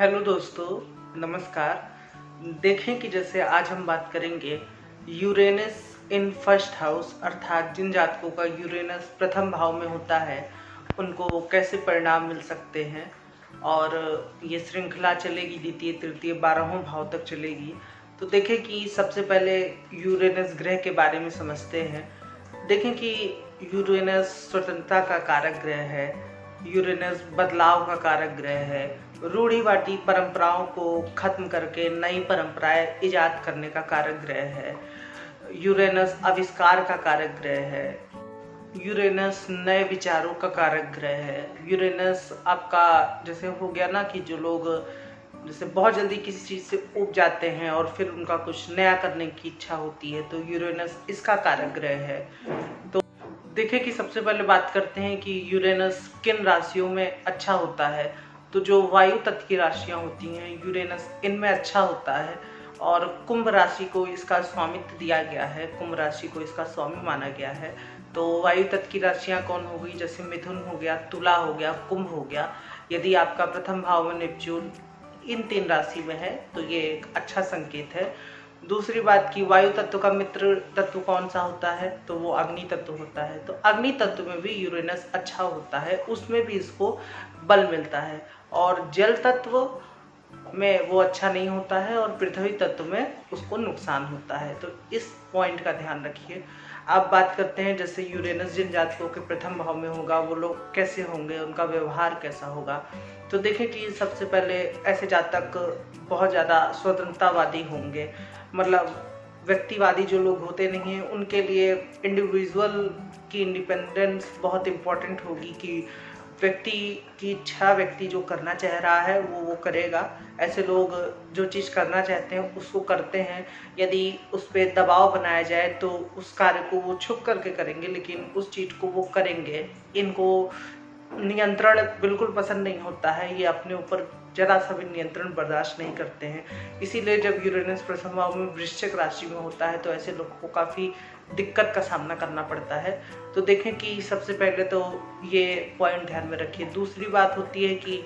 Hello दोस्तों, नमस्कार। देखें कि जैसे आज हम बात करेंगे यूरेनस इन फर्स्ट हाउस, अर्थात जिन जातकों का यूरेनस प्रथम भाव में होता है उनको कैसे परिणाम मिल सकते हैं। और ये श्रृंखला चलेगी, द्वितीय तृतीय 12वें भाव तक चलेगी। तो देखें कि सबसे पहले यूरेनस ग्रह के बारे में समझते हैं। देखें कि यूरेनस स्वतंत्रता का कारक ग्रह है, यूरेनस बदलाव का कारक ग्रह है, रूढ़िवादी परंपराओं को खत्म करके नई परंपराएं इजाद करने का कारक ग्रह है, यूरेनस आविष्कार का कारक ग्रह है, यूरेनस नए विचारों का कारक ग्रह है। यूरेनस आपका जैसे हो गया ना कि जो लोग जैसे बहुत जल्दी किसी चीज़ से ऊब जाते हैं और फिर उनका कुछ नया करने की इच्छा होती है, तो यूरेनस इसका कारक ग्रह है। तो देखें कि सबसे पहले बात करते हैं कि यूरेनस किन राशियों में अच्छा होता है। तो जो वायु तत्व की राशियां होती हैं, यूरेनस इनमें अच्छा होता है। और कुंभ राशि को इसका स्वामित्व दिया गया है, कुंभ राशि को इसका स्वामी माना गया है। तो वायु तत्व की राशियां कौन हो गई, जैसे मिथुन हो गया, तुला हो गया, कुंभ हो गया। यदि आपका प्रथम भाव में नेपच्यून इन 3 राशि में है तो ये एक अच्छा संकेत है। दूसरी बात की वायु तत्व का मित्र तत्व कौन सा होता है, तो वो अग्नि तत्व होता है। तो अग्नि तत्व में भी यूरेनस अच्छा होता है, उसमें भी इसको बल मिलता है। और जल तत्व में वो अच्छा नहीं होता है और पृथ्वी तत्व में उसको नुकसान होता है। तो इस पॉइंट का ध्यान रखिए। अब बात करते हैं जैसे यूरेनस जिन जातकों के प्रथम भाव में होगा वो लोग कैसे होंगे, उनका व्यवहार कैसा होगा। तो देखें कि सबसे पहले ऐसे जातक बहुत ज़्यादा स्वतंत्रतावादी होंगे, मतलब व्यक्तिवादी जो लोग होते नहीं हैं उनके लिए इंडिविजुअल की इंडिपेंडेंस बहुत इम्पोर्टेंट होगी कि व्यक्ति की इच्छा, व्यक्ति जो करना चाह रहा है वो करेगा। ऐसे लोग जो चीज़ करना चाहते हैं उसको करते हैं। यदि उस पर दबाव बनाया जाए तो उस कार्य को वो छुप करके करेंगे, लेकिन उस चीज़ को वो करेंगे। इनको नियंत्रण बिल्कुल पसंद नहीं होता है, ये अपने ऊपर जरा सा भी नियंत्रण बर्दाश्त नहीं करते हैं। इसीलिए जब यूरेनस प्रथम भाव में वृश्चिक राशि में होता है तो ऐसे लोगों को काफ़ी दिक्कत का सामना करना पड़ता है। तो देखें कि सबसे पहले तो ये पॉइंट ध्यान में रखिए। दूसरी बात होती है कि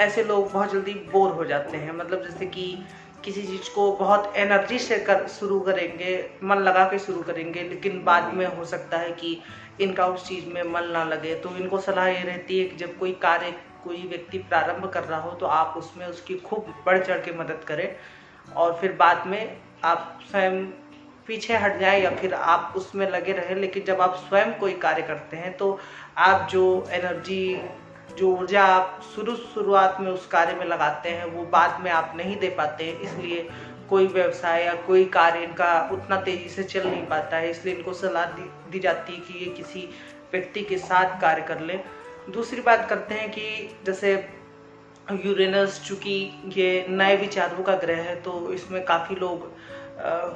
ऐसे लोग बहुत जल्दी बोर हो जाते हैं, मतलब जैसे कि किसी चीज़ को बहुत एनर्जी से शुरू करेंगे, मन लगा के शुरू करेंगे, लेकिन बाद में हो सकता है कि इनका उस चीज़ में मन ना लगे। तो इनको सलाह ये रहती है कि जब कोई कार्य कोई व्यक्ति प्रारंभ कर रहा हो तो आप उसमें उसकी खूब बढ़ चढ़ के मदद करें और फिर बाद में आप स्वयं पीछे हट जाएं या फिर आप उसमें लगे रहें। लेकिन जब आप स्वयं कोई कार्य करते हैं तो आप जो एनर्जी, जो ऊर्जा आप शुरुआत में उस कार्य में लगाते हैं वो बाद में आप नहीं दे पाते हैं। इसलिए कोई व्यवसाय या कोई कार्य इनका उतना तेजी से चल नहीं पाता है। इसलिए इनको सलाह दी जाती है कि ये किसी व्यक्ति के साथ कार्य कर लें। दूसरी बात करते हैं कि जैसे यूरेनस चूँकि ये नए विचारों का ग्रह है तो इसमें काफ़ी लोग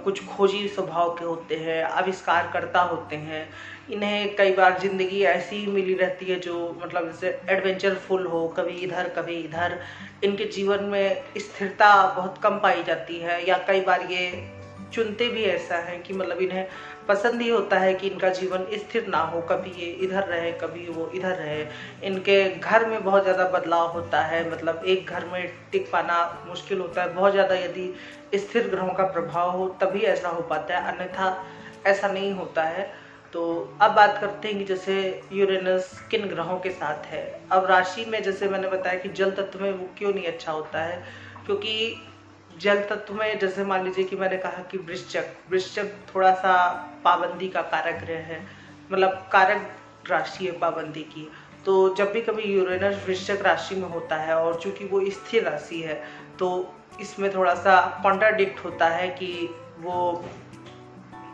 कुछ खोजी स्वभाव के होते हैं, आविष्कारकर्ता होते हैं। इन्हें कई बार ज़िंदगी ऐसी ही मिली रहती है जो मतलब जैसे एडवेंचरफुल हो, कभी इधर कभी इधर। इनके जीवन में स्थिरता बहुत कम पाई जाती है, या कई बार ये चुनते भी ऐसा है कि मतलब इन्हें पसंद ही होता है कि इनका जीवन स्थिर ना हो, कभी ये इधर रहे कभी वो इधर रहे। इनके घर में बहुत ज़्यादा बदलाव होता है, मतलब एक घर में टिक पाना मुश्किल होता है। बहुत ज़्यादा यदि स्थिर ग्रहों का प्रभाव हो तभी ऐसा हो पाता है, अन्यथा ऐसा नहीं होता है। तो अब बात करते हैं कि जैसे यूरेनस किन ग्रहों के साथ है। अब राशि में जैसे मैंने बताया कि जल तत्व में वो क्यों नहीं अच्छा होता है, क्योंकि जल तत्व में जैसे मान लीजिए कि मैंने कहा कि वृश्चिक थोड़ा सा पाबंदी का कारक ग्रह है, मतलब कारक राशि है पाबंदी की। तो जब भी कभी यूरेनस वृश्चिक राशि में होता है और चूंकि वो स्थिर राशि है तो इसमें थोड़ा सा कॉन्ट्राडिक्ट होता है कि वो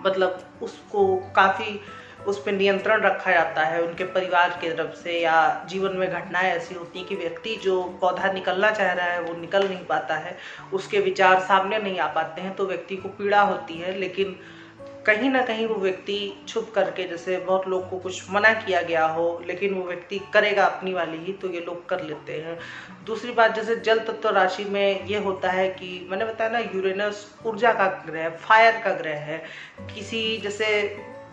मतलब उसको काफ़ी उस पर नियंत्रण रखा जाता है उनके परिवार की तरफ से, या जीवन में घटनाएं ऐसी होती हैं कि व्यक्ति जो पौधा निकलना चाह रहा है वो निकल नहीं पाता है, उसके विचार सामने नहीं आ पाते हैं, तो व्यक्ति को पीड़ा होती है। लेकिन कहीं ना कहीं वो व्यक्ति छुप करके, जैसे बहुत लोग को कुछ मना किया गया हो लेकिन वो व्यक्ति करेगा अपनी वाली ही, तो ये लोग कर लेते हैं। दूसरी बात जैसे जल तत्व राशि में ये होता है कि मैंने बताया ना यूरेनस ऊर्जा का ग्रह, फायर का ग्रह है। किसी जैसे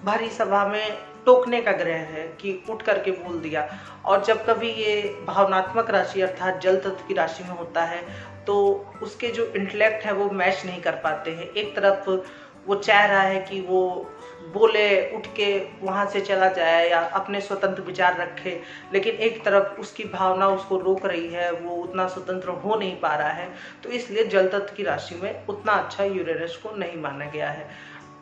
भारी सभा में टोकने का ग्रह है कि उठ करके बोल दिया। और जब कभी ये भावनात्मक राशि अर्थात जल तत्व की राशि में होता है तो उसके जो इंटेलेक्ट है वो मैच नहीं कर पाते हैं। एक तरफ वो चाह रहा है कि वो बोले, उठ के वहाँ से चला जाए या अपने स्वतंत्र विचार रखे, लेकिन एक तरफ उसकी भावना उसको रोक रही है, वो उतना स्वतंत्र हो नहीं पा रहा है। तो इसलिए जल तत्व की राशि में उतना अच्छा यूरेनस को नहीं माना गया है।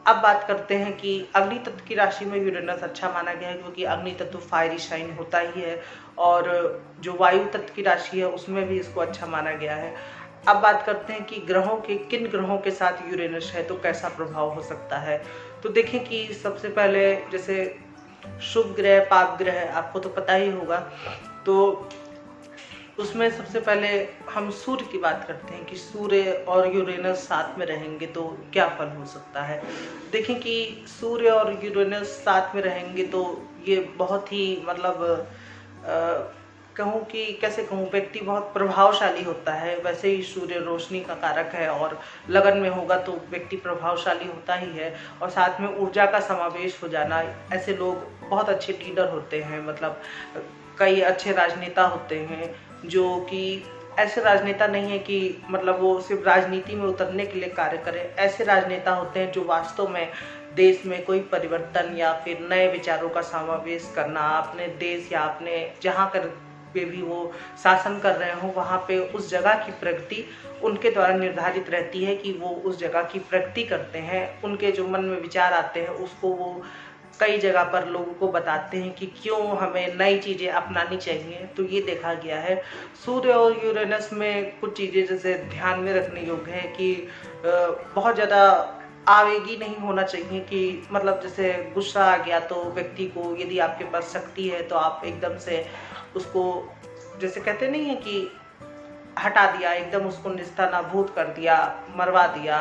अब बात करते हैं कि अग्नि तत्व की राशि में यूरेनस अच्छा माना गया है, क्योंकि अग्नि तत्व फायरी शाइन होता ही है, और जो वायु तत्व की राशि है उसमें भी इसको अच्छा माना गया है। अब बात करते हैं कि ग्रहों के किन ग्रहों के साथ यूरेनस है तो कैसा प्रभाव हो सकता है। तो देखें कि सबसे पहले जैसे शुभ ग्रह पाप ग्रह आपको तो पता ही होगा, तो उसमें सबसे पहले हम सूर्य की बात करते हैं कि सूर्य और यूरेनस साथ में रहेंगे तो क्या फल हो सकता है। देखें कि सूर्य और यूरेनस साथ में रहेंगे तो ये बहुत ही मतलब कहूँ कि कैसे कहूँ, व्यक्ति बहुत प्रभावशाली होता है। वैसे ही सूर्य रोशनी का कारक है और लगन में होगा तो व्यक्ति प्रभावशाली होता ही है, और साथ में ऊर्जा का समावेश हो जाना। ऐसे लोग बहुत अच्छे लीडर होते हैं, मतलब कई अच्छे राजनेता होते हैं जो कि ऐसे राजनेता नहीं है कि मतलब वो सिर्फ राजनीति में उतरने के लिए कार्य करें। ऐसे राजनेता होते हैं जो वास्तव में देश में कोई परिवर्तन या फिर नए विचारों का समावेश करना, अपने देश या अपने जहाँ कर पे भी वो शासन कर रहे हो वहाँ पे उस जगह की प्रगति उनके द्वारा निर्धारित रहती है कि वो उस जगह की प्रगति करते हैं। उनके जो मन में विचार आते हैं उसको वो कई जगह पर लोगों को बताते हैं कि क्यों हमें नई चीज़ें अपनानी चाहिए। तो ये देखा गया है। सूर्य और यूरेनस में कुछ चीज़ें जैसे ध्यान में रखने योग्य है कि बहुत ज़्यादा आवेगी नहीं होना चाहिए कि मतलब जैसे गुस्सा आ गया तो व्यक्ति को, यदि आपके पास शक्ति है तो आप एकदम से उसको, जैसे कहते नहीं है कि हटा दिया, एकदम उसको निस्तानाबूद कर दिया, मरवा दिया।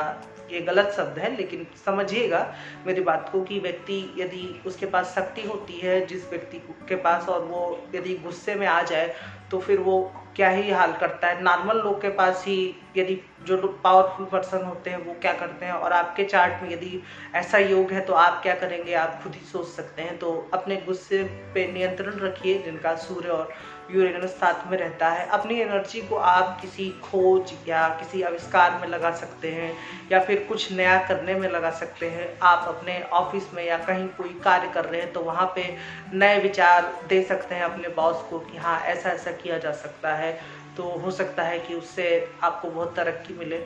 ये गलत शब्द है लेकिन समझिएगा मेरी बात को कि व्यक्ति यदि उसके पास शक्ति होती है जिस व्यक्ति के पास, और वो यदि गुस्से में आ जाए तो फिर वो क्या ही हाल करता है। नॉर्मल लोग के पास ही यदि जो लोग पावरफुल पर्सन होते हैं वो क्या करते हैं, और आपके चार्ट में यदि ऐसा योग है तो आप क्या करेंगे आप खुद ही सोच सकते हैं। तो अपने गुस्से पे नियंत्रण रखिए। जिनका सूर्य और यूरेनस साथ में रहता है, अपनी एनर्जी को आप किसी खोज या किसी आविष्कार में लगा सकते हैं या फिर कुछ नया करने में लगा सकते हैं। आप अपने ऑफिस में या कहीं कोई कार्य कर रहे हैं तो वहाँ पे नए विचार दे सकते हैं अपने बॉस को कि हाँ ऐसा ऐसा किया जा सकता है, तो हो सकता है कि उससे आपको बहुत तरक्की मिले।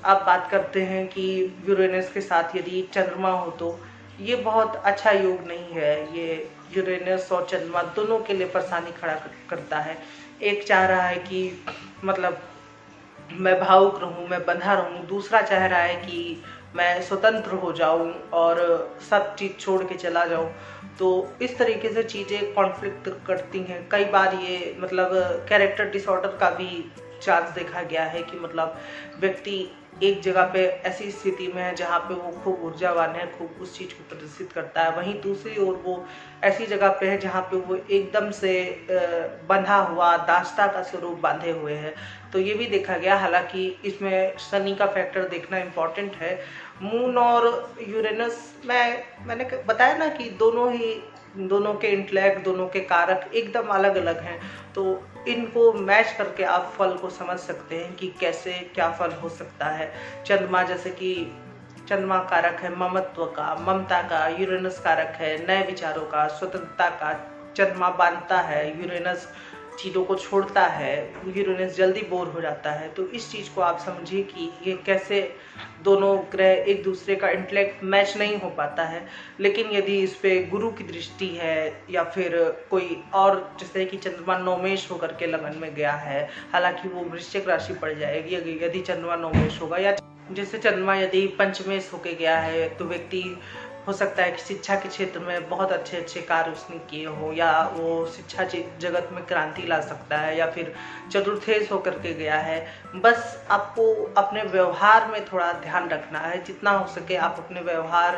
अब बात करते हैं कि यूरेनस के साथ यदि चंद्रमा हो तो ये बहुत अच्छा योग नहीं है। ये यूरेनस और चंद्रमा दोनों के लिए परेशानी खड़ा करता है। एक चाह रहा है कि मतलब मैं भावुक रहूं, मैं बंधा रहूं, दूसरा चाह रहा है कि मैं स्वतंत्र हो जाऊं और सब चीज़ छोड़ के चला जाऊं। तो इस तरीके से चीज़ें कॉन्फ्लिक्ट करती हैं। कई बार ये मतलब कैरेक्टर डिसऑर्डर का भी चांस देखा गया है कि मतलब व्यक्ति एक जगह पे ऐसी स्थिति में है जहाँ पे वो खूब ऊर्जावान है, खूब उस चीज़ को प्रदर्शित करता है, वहीं दूसरी ओर वो ऐसी जगह पे है जहाँ पे वो एकदम से बंधा हुआ दास्ता का स्वरूप बांधे हुए है। तो ये भी देखा गया। हालांकि इसमें शनि का फैक्टर देखना इम्पॉर्टेंट है। मून और यूरेनस मैंने बताया ना कि दोनों के इंटेलेक्ट, दोनों के कारक एकदम अलग अलग हैं। तो इनको मैच करके आप फल को समझ सकते हैं कि कैसे क्या फल हो सकता है। चंद्रमा जैसे कि चंद्रमा कारक है ममत्व का, ममता का। यूरेनस कारक है नए विचारों का, स्वतंत्रता का। चंद्रमा बांधता है, यूरेनस चीज़ों को छोड़ता है, यूरेनस जल्दी बोर हो जाता है। तो इस चीज़ को आप समझिए कि ये कैसे दोनों ग्रह एक दूसरे का इंटेलेक्ट मैच नहीं हो पाता है। लेकिन यदि इस पे गुरु की दृष्टि है या फिर कोई और, जैसे कि चंद्रमा नौमेश होकर के लगन में गया है, हालांकि वो वृश्चिक राशि पड़ जाएगी यदि चंद्रमा नौमेश होगा, या जैसे चंद्रमा यदि पंचमेश होके गया है तो व्यक्ति हो सकता है कि शिक्षा के क्षेत्र में बहुत अच्छे अच्छे कार्य उसने किए हो, या वो शिक्षा जगत में क्रांति ला सकता है, या फिर चतुर्थेश होकर के गया है। बस आपको अपने व्यवहार में थोड़ा ध्यान रखना है। जितना हो सके आप अपने व्यवहार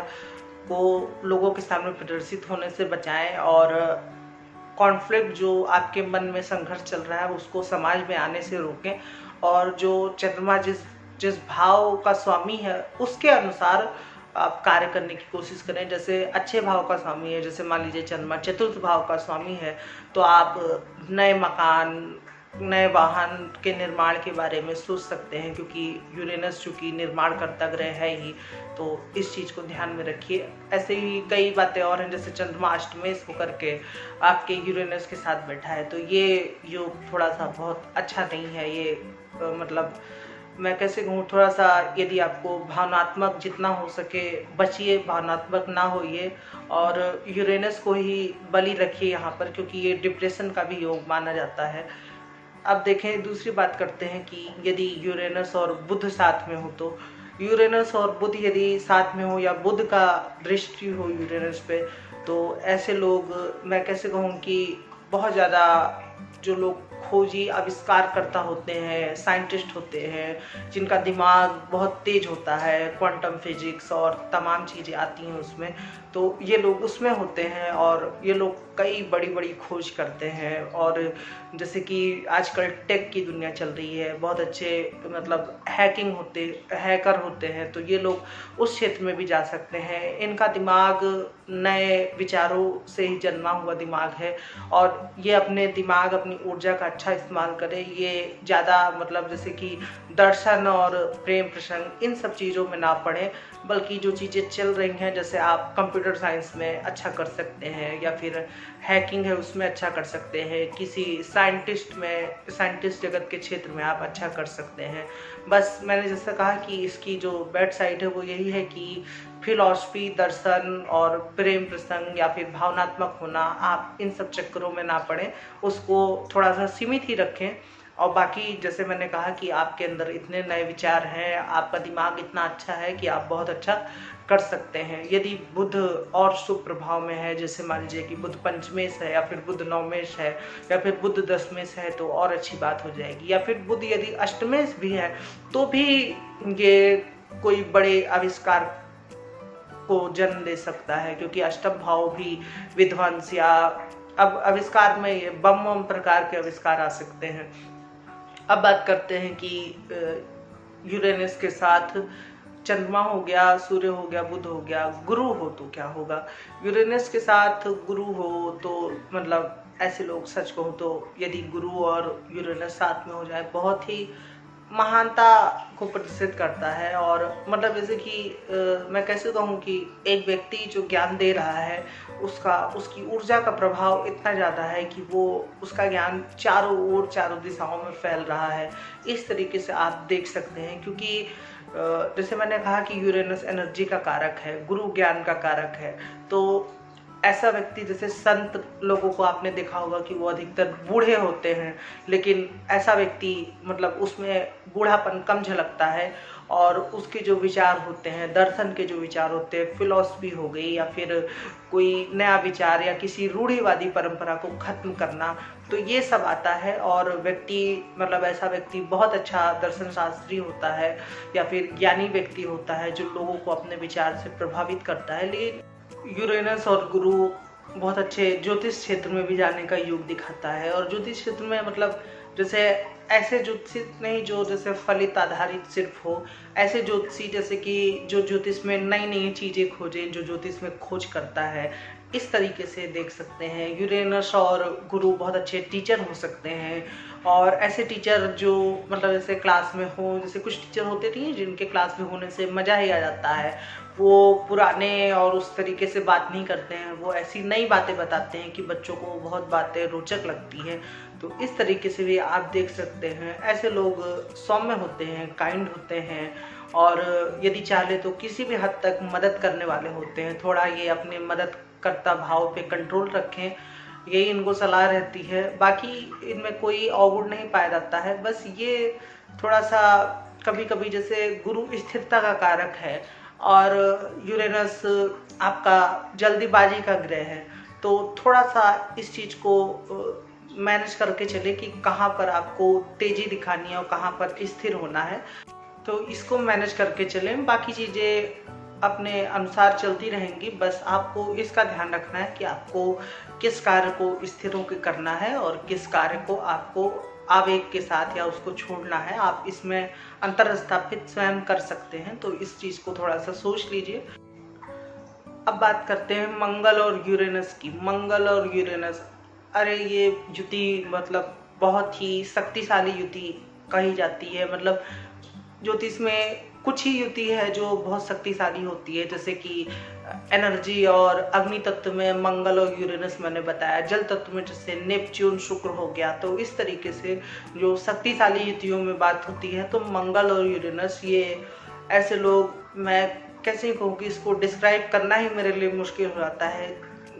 को लोगों के सामने प्रदर्शित होने से बचाएं, और कॉन्फ्लिक्ट जो आपके मन में संघर्ष चल रहा है उसको समाज में आने से रोकें। और जो चंद्रमा जिस भाव का स्वामी है उसके अनुसार आप कार्य करने की कोशिश करें। जैसे अच्छे भाव का स्वामी है, जैसे मान लीजिए चंद्रमा चतुर्थ भाव का स्वामी है, तो आप नए मकान, नए वाहन के निर्माण के बारे में सोच सकते हैं, क्योंकि यूरेनस चूंकि निर्माण करता ग्रह है ही, तो इस चीज़ को ध्यान में रखिए। ऐसे ही कई बातें और हैं, जैसे चंद्रमा अष्टमेश होकर के आपके यूरेनस के साथ बैठा है, तो ये योग थोड़ा सा बहुत अच्छा नहीं है। ये मतलब मैं कैसे कहूँ, थोड़ा सा यदि आपको भावनात्मक जितना हो सके बचिए, भावनात्मक ना होइए, और यूरेनस को ही बलि रखिए यहाँ पर, क्योंकि ये डिप्रेशन का भी योग माना जाता है। अब देखें, दूसरी बात करते हैं कि यदि यूरेनस और बुध साथ में हो, तो यूरेनस और बुध यदि साथ में हो या बुध का दृष्टि हो यूरेनस पे, तो ऐसे लोग, मैं कैसे कहूँ कि बहुत ज़्यादा जो लोग खोजी आविष्कारकर्ता होते हैं, साइंटिस्ट होते हैं, जिनका दिमाग बहुत तेज होता है, क्वांटम फिजिक्स और तमाम चीज़ें आती हैं उसमें, तो ये लोग उसमें होते हैं और ये लोग कई बड़ी बड़ी खोज करते हैं। और जैसे कि आजकल टेक की दुनिया चल रही है, बहुत अच्छे मतलब हैकर होते हैं, तो ये लोग उस क्षेत्र में भी जा सकते हैं। इनका दिमाग नए विचारों से ही जन्मा हुआ दिमाग है, और ये अपने दिमाग, अपनी ऊर्जा का अच्छा इस्तेमाल करें। ये ज़्यादा मतलब जैसे कि दर्शन और प्रेम प्रसंग इन सब चीज़ों में ना पड़े, बल्कि जो चीज़ें चल रही हैं, जैसे आप कंप्यूटर साइंस में अच्छा कर सकते हैं, या फिर हैकिंग है उसमें अच्छा कर सकते हैं, किसी साइंटिस्ट जगत के क्षेत्र में आप अच्छा कर सकते हैं। बस मैंने जैसा कहा कि इसकी जो बैड साइड है वो यही है कि फिलॉसफी, दर्शन और प्रेम प्रसंग या फिर भावनात्मक होना, आप इन सब चक्करों में ना पड़ें, उसको थोड़ा सा सीमित ही रखें। और बाकी जैसे मैंने कहा कि आपके अंदर इतने नए विचार हैं, आपका दिमाग इतना अच्छा है कि आप बहुत अच्छा कर सकते हैं। यदि बुध और शुभ प्रभाव में है, जैसे मान लीजिए कि बुध पंचमेश है, या फिर बुध नवमेश है, या फिर बुध दशमेश है, तो और अच्छी बात हो जाएगी। या फिर बुध यदि अष्टमेश भी है, तो भी ये कोई बड़े आविष्कार को जन्म दे सकता है, क्योंकि अष्टम भाव भी विध्वंस या अब आविष्कार में ये बम प्रकार के आविष्कार आ सकते हैं। अब बात करते हैं कि यूरेनस के साथ चंद्रमा हो गया, सूर्य हो गया, बुध हो गया, गुरु हो तो क्या होगा। यूरेनस के साथ गुरु हो तो मतलब ऐसे लोग, सच कहूँ तो यदि गुरु और यूरेनस साथ में हो जाए, बहुत ही महानता को प्रदर्शित करता है। और मतलब जैसे कि मैं कैसे कहूँ कि एक व्यक्ति जो ज्ञान दे रहा है, उसकी ऊर्जा का प्रभाव इतना ज़्यादा है कि वो उसका ज्ञान चारों ओर, चारों दिशाओं में फैल रहा है। इस तरीके से आप देख सकते हैं, क्योंकि जैसे मैंने कहा कि यूरेनस एनर्जी का कारक है, गुरु ज्ञान का कारक है, तो ऐसा व्यक्ति, जैसे संत लोगों को आपने देखा होगा कि वो अधिकतर बूढ़े होते हैं, लेकिन ऐसा व्यक्ति मतलब उसमें बूढ़ापन कम झलकता है, और उसके जो विचार होते हैं, दर्शन के जो विचार होते हैं, फिलॉसफी हो गई, या फिर कोई नया विचार, या किसी रूढ़िवादी परंपरा को खत्म करना, तो ये सब आता है। और व्यक्ति मतलब ऐसा व्यक्ति बहुत अच्छा दर्शन शास्त्री होता है, या फिर ज्ञानी व्यक्ति होता है, जो लोगों को अपने विचार से प्रभावित करता है। लेकिन यूरेनस और गुरु बहुत अच्छे ज्योतिष क्षेत्र में भी जाने का योग दिखाता है। और ज्योतिष क्षेत्र में मतलब जैसे ऐसे ज्योतिष नहीं जो जैसे फलित आधारित सिर्फ हो, ऐसे ज्योतिषी जैसे कि जो ज्योतिष में नई नई चीज़ें खोजें, जो ज्योतिष में खोज करता है, इस तरीके से देख सकते हैं। यूरेनस और गुरु बहुत अच्छे टीचर हो सकते हैं, और ऐसे टीचर जो मतलब जैसे क्लास में हो, जैसे कुछ टीचर होते नहीं हैं जिनके क्लास में होने से मज़ा ही आ जाता है, वो पुराने और उस तरीके से बात नहीं करते हैं, वो ऐसी नई बातें बताते हैं कि बच्चों को बहुत बातें रोचक लगती हैं। तो इस तरीके से भी आप देख सकते हैं। ऐसे लोग सौम्य होते हैं, काइंड होते हैं, और यदि चाहे तो किसी भी हद तक मदद करने वाले होते हैं। थोड़ा ये अपने मदद कर्ता भाव पे कंट्रोल रखें, यही इनको सलाह रहती है। बाकी इनमें कोई अवगुण नहीं पाया जाता है, बस ये थोड़ा सा कभी कभी जैसे गुरु स्थिरता का कारक है, और यूरेनस आपका जल्दीबाजी का ग्रह है, तो थोड़ा सा इस चीज़ को मैनेज करके चले कि कहाँ पर आपको तेज़ी दिखानी है और कहाँ पर स्थिर होना है, तो इसको मैनेज करके चलें। बाकी चीज़ें अपने अनुसार चलती रहेंगी, बस आपको इसका ध्यान रखना है कि आपको किस कार्य को स्थिर होकर करना है और किस कार्य को आपको आवेग के साथ या उसको छोड़ना है, आप इसमें अंतर स्थापित स्वयं कर सकते हैं। तो इस चीज़ को थोड़ा सा सोच लीजिए। अब बात करते हैं मंगल और यूरेनस की। मंगल और यूरेनस, अरे ये युति मतलब बहुत ही शक्तिशाली युति कही जाती है। मतलब ज्योतिष में कुछ ही युति है जो बहुत शक्तिशाली होती है, जैसे कि एनर्जी और अग्नि तत्व में मंगल और यूरेनस मैंने बताया, जल तत्व में जैसे नेपच्यून शुक्र हो गया। तो इस तरीके से जो शक्तिशाली युतियों में बात होती है, तो मंगल और यूरेनस ये ऐसे लोग, मैं कैसे कहूँ कि इसको डिस्क्राइब करना ही मेरे लिए मुश्किल हो जाता है।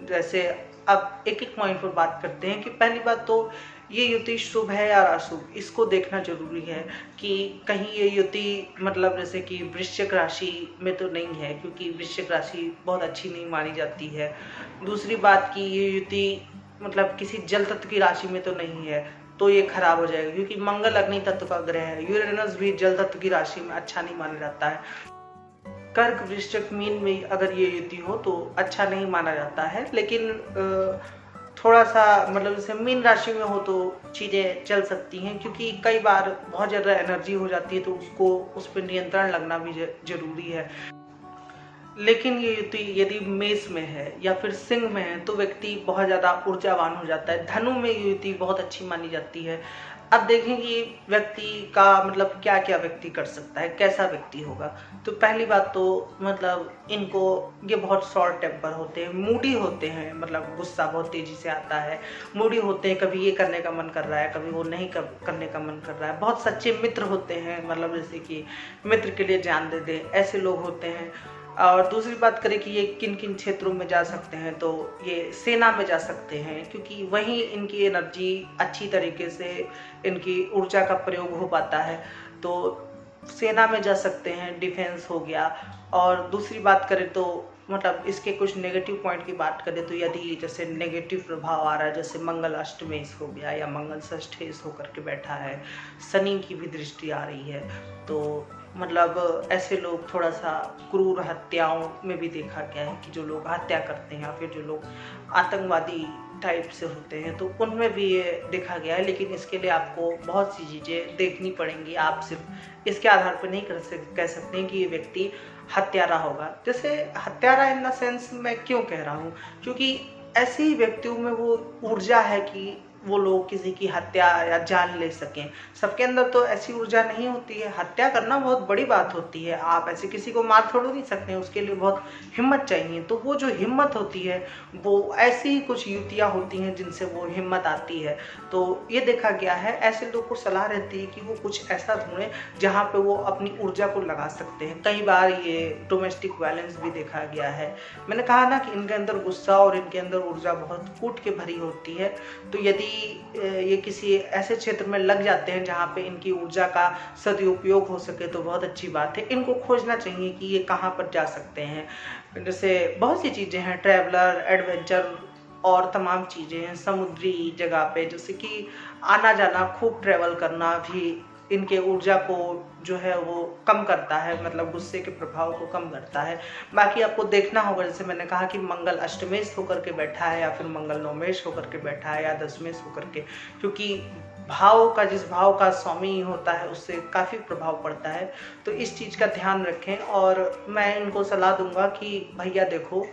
जैसे अब एक एक पॉइंट पर बात करते हैं कि पहली बात तो ये युति शुभ है या अशुभ, इसको देखना जरूरी है कि कहीं ये युति मतलब जैसे कि वृश्चिक राशि में तो नहीं है, क्योंकि वृश्चिक राशि बहुत अच्छी नहीं मानी जाती है। दूसरी बात कि ये युति मतलब किसी जल तत्व की राशि में तो नहीं है, तो ये खराब हो जाएगा, क्योंकि मंगल अग्नि तत्व का ग्रह है। यूरेनस भी जल तत्व की राशि में अच्छा नहीं माना जाता है। कर्क वृश्चिक मीन में अगर ये युति हो तो अच्छा नहीं माना जाता है, लेकिन थोड़ा सा मतलब जैसे मीन राशि में हो तो चीज़ें चल सकती हैं, क्योंकि कई बार बहुत ज़्यादा एनर्जी हो जाती है तो उसको उस पर नियंत्रण लगना भी जरूरी है। लेकिन ये युति यदि मेष में है या फिर सिंह में है तो व्यक्ति बहुत ज़्यादा ऊर्जावान हो जाता है। धनु में ये युति बहुत अच्छी मानी जाती है। अब देखें कि व्यक्ति का मतलब क्या क्या व्यक्ति कर सकता है, कैसा व्यक्ति होगा। तो पहली बात तो मतलब इनको ये बहुत शॉर्ट टेम्पर होते हैं, मूडी होते हैं, मतलब गुस्सा बहुत तेजी से आता है, मूडी होते हैं, कभी ये करने का मन कर रहा है, कभी वो नहीं करने का मन कर रहा है। बहुत सच्चे मित्र होते हैं, मतलब जैसे कि मित्र के लिए जान दे दे, ऐसे लोग होते हैं। और दूसरी बात करें कि ये किन किन क्षेत्रों में जा सकते हैं, तो ये सेना में जा सकते हैं, क्योंकि वहीं इनकी एनर्जी अच्छी तरीके से, इनकी ऊर्जा का प्रयोग हो पाता है। तो सेना में जा सकते हैं, डिफेंस हो गया। और दूसरी बात करें तो मतलब इसके कुछ नेगेटिव पॉइंट की बात करें तो यदि जैसे नेगेटिव प्रभाव आ रहा है, जैसे मंगल अष्टमेश हो गया या मंगल षष्ठेश होकर के बैठा है, शनि की भी दृष्टि आ रही है, तो मतलब ऐसे लोग थोड़ा सा क्रूर हत्याओं में भी देखा गया है कि जो लोग हत्या करते हैं या फिर जो लोग आतंकवादी टाइप से होते हैं, तो उनमें भी ये देखा गया है। लेकिन इसके लिए आपको बहुत सी चीज़ें देखनी पड़ेंगी। आप सिर्फ इसके आधार पर नहीं कह सकते हैं कि ये व्यक्ति हत्यारा होगा। जैसे हत्यारा इन द सेंस मैं क्यों कह रहा हूँ, क्योंकि ऐसे ही व्यक्तियों में वो ऊर्जा है कि वो लोग किसी की हत्या या जान ले सकें। सबके अंदर तो ऐसी ऊर्जा नहीं होती है। हत्या करना बहुत बड़ी बात होती है, आप ऐसे किसी को मार थोड़ा नहीं सकते हैं, उसके लिए बहुत हिम्मत चाहिए। तो वो जो हिम्मत होती है वो ऐसी ही कुछ युतियाँ होती हैं जिनसे वो हिम्मत आती है। तो ये देखा गया है, ऐसे लोग को सलाह रहती है कि वो कुछ ऐसा ढूंढें जहाँ पे वो अपनी ऊर्जा को लगा सकते हैं। कई बार ये डोमेस्टिक वायलेंस भी देखा गया है। मैंने कहा ना कि इनके अंदर गुस्सा और इनके अंदर ऊर्जा बहुत कूट के भरी होती है। तो यदि ये किसी ऐसे क्षेत्र में लग जाते हैं जहाँ पे इनकी ऊर्जा का सदुपयोग हो सके तो बहुत अच्छी बात है। इनको खोजना चाहिए कि ये कहाँ पर जा सकते हैं। जैसे बहुत सी चीज़ें हैं, ट्रैवलर, एडवेंचर और तमाम चीज़ें हैं समुद्री जगह पे, जैसे कि आना जाना, खूब ट्रैवल करना भी इनके ऊर्जा को जो है वो कम करता है, मतलब गुस्से के प्रभाव को कम करता है। बाकी आपको देखना होगा, जैसे मैंने कहा कि मंगल अष्टमेश होकर के बैठा है या फिर मंगल नवमेश होकर के बैठा है या दशमेश होकर के, क्योंकि भाव का, जिस भाव का स्वामी होता है उससे काफ़ी प्रभाव पड़ता है। तो इस चीज़ का ध्यान रखें। और मैं इनको सलाह दूंगा कि भैया देखो,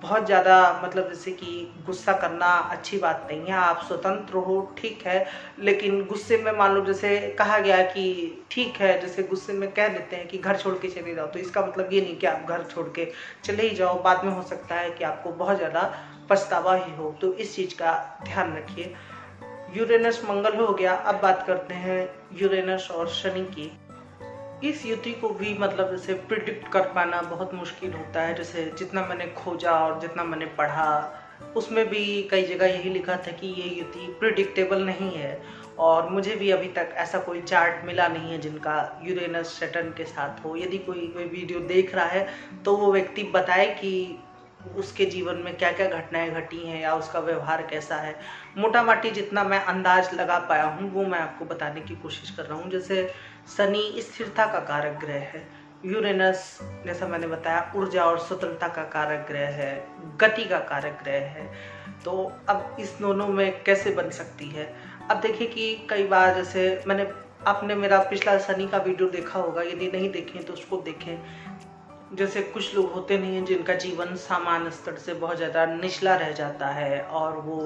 बहुत ज़्यादा मतलब जैसे कि गुस्सा करना अच्छी बात नहीं है। आप स्वतंत्र हो, ठीक है, लेकिन गुस्से में मान लो जैसे कहा गया कि ठीक है, जैसे गुस्से में कह देते हैं कि घर छोड़ के चले जाओ, तो इसका मतलब ये नहीं कि आप घर छोड़ के चले ही जाओ, बाद में हो सकता है कि आपको बहुत ज़्यादा पछतावा ही हो। तो इस चीज़ का ध्यान रखिए। यूरेनस मंगल हो गया। अब बात करते हैं यूरेनस और शनि की। इस युति को भी मतलब जैसे प्रिडिक्ट कर पाना बहुत मुश्किल होता है। जैसे जितना मैंने खोजा और जितना मैंने पढ़ा उसमें भी कई जगह यही लिखा था कि ये युति प्रिडिक्टेबल नहीं है, और मुझे भी अभी तक ऐसा कोई चार्ट मिला नहीं है जिनका यूरेनस सैटर्न के साथ हो। यदि कोई वीडियो देख रहा है तो वो व्यक्ति बताए कि उसके जीवन में क्या क्या घटनाएं घटी हैं या उसका व्यवहार कैसा है। मोटा माटी जितना मैं अंदाज लगा पाया हूँ वो मैं आपको बताने की कोशिश कर रहा हूँ। जैसे शनि स्थिरता का कारक ग्रह है, यूरेनस जैसा मैंने बताया ऊर्जा और स्वतंत्रता का कारक ग्रह है, गति का कारक ग्रह है। तो अब इस दोनों में कैसे बन सकती है। अब देखिए कि कई बार जैसे आपने मेरा पिछला शनि का वीडियो देखा होगा, यदि नहीं देखें तो उसको देखें। जैसे कुछ लोग होते नहीं हैं जिनका जीवन सामान्य स्तर से बहुत ज़्यादा निचला रह जाता है और वो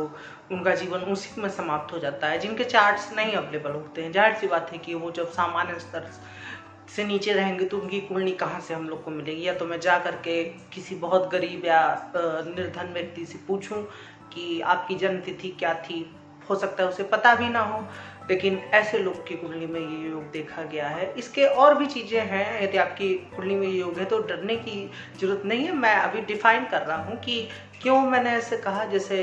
उनका जीवन उसी में समाप्त हो जाता है, जिनके चार्ट्स नहीं अवेलेबल होते हैं। जाहिर सी बात है कि वो जब सामान्य स्तर से नीचे रहेंगे तो उनकी कुंडली कहाँ से हम लोग को मिलेगी। या तो मैं जा करके किसी बहुत गरीब या निर्धन व्यक्ति से पूछूं कि आपकी जन्म तिथि क्या थी, हो सकता है उसे पता भी ना हो, लेकिन ऐसे लोग की कुंडली में ये योग देखा गया है। इसके और भी चीज़ें हैं, यदि आपकी कुंडली में ये योग है तो डरने की जरूरत नहीं है। मैं अभी डिफाइन कर रहा हूँ कि क्यों मैंने ऐसे कहा। जैसे